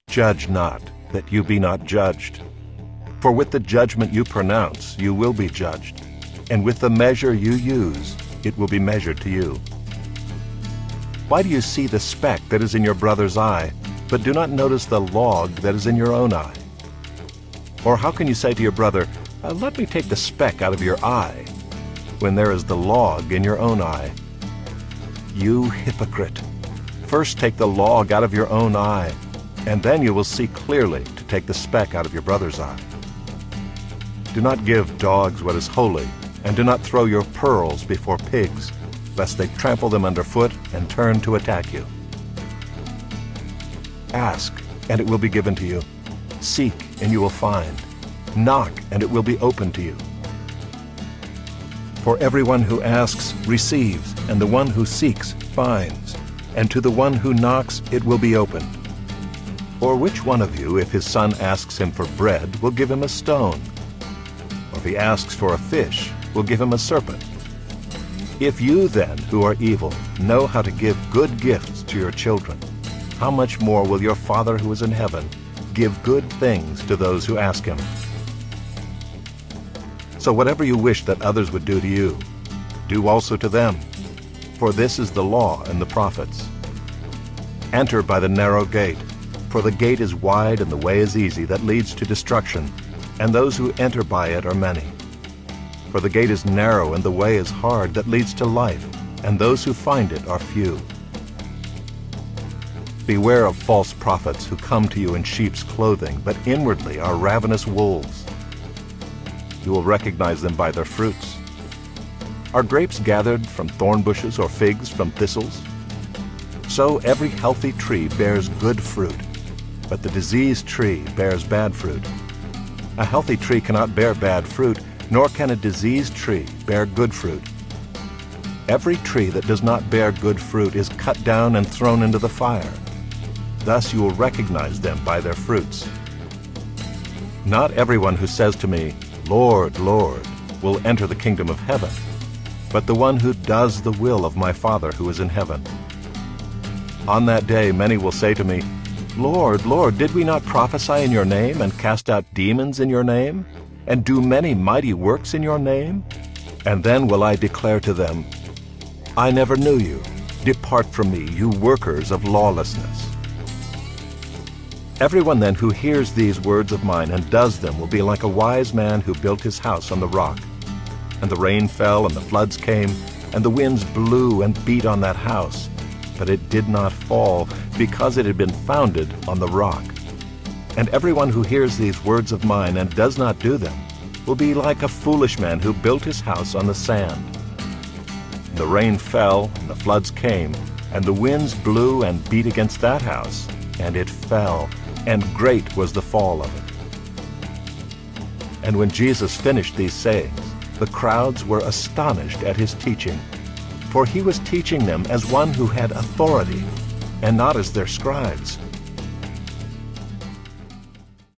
Judge not, that you be not judged. For with the judgment you pronounce, you will be judged, and with the measure you use, it will be measured to you. Why do you see the speck that is in your brother's eye, but do not notice the log that is in your own eye? Or how can you say to your brother, let me take the speck out of your eye, when there is the log in your own eye? You hypocrite! First take the log out of your own eye, and then you will see clearly to take the speck out of your brother's eye. Do not give dogs what is holy, and do not throw your pearls before pigs, lest they trample them underfoot and turn to attack you. Ask, and it will be given to you. Seek, and you will find. Knock, and it will be opened to you. For everyone who asks receives, and the one who seeks finds, and to the one who knocks it will be opened. Or which one of you, if his son asks him for bread, will give him a stone? Or if he asks for a fish, will give him a serpent? If you then, who are evil, know how to give good gifts to your children, how much more will your Father who is in heaven give good things to those who ask him? So whatever you wish that others would do to you, do also to them, for this is the law and the prophets. Enter by the narrow gate, for the gate is wide and the way is easy that leads to destruction, and those who enter by it are many. For the gate is narrow and the way is hard that leads to life, and those who find it are few. Beware of false prophets who come to you in sheep's clothing, but inwardly are ravenous wolves. You will recognize them by their fruits. Are grapes gathered from thorn bushes or figs from thistles? So every healthy tree bears good fruit, but the diseased tree bears bad fruit. A healthy tree cannot bear bad fruit, nor can a diseased tree bear good fruit. Every tree that does not bear good fruit is cut down and thrown into the fire. Thus you will recognize them by their fruits. Not everyone who says to me, Lord, Lord, will enter the kingdom of heaven, but the one who does the will of my Father who is in heaven. On that day many will say to me, Lord, Lord, did we not prophesy in your name, and cast out demons in your name, and do many mighty works in your name? And then will I declare to them, I never knew you. Depart from me, you workers of lawlessness. Everyone then who hears these words of mine and does them will be like a wise man who built his house on the rock. And the rain fell, and the floods came, and the winds blew and beat on that house. But it did not fall, because it had been founded on the rock. And everyone who hears these words of mine and does not do them will be like a foolish man who built his house on the sand. And the rain fell, and the floods came, and the winds blew and beat against that house, and it fell, and great was the fall of it. And when Jesus finished these sayings, the crowds were astonished at his teaching, for he was teaching them as one who had authority, and not as their scribes.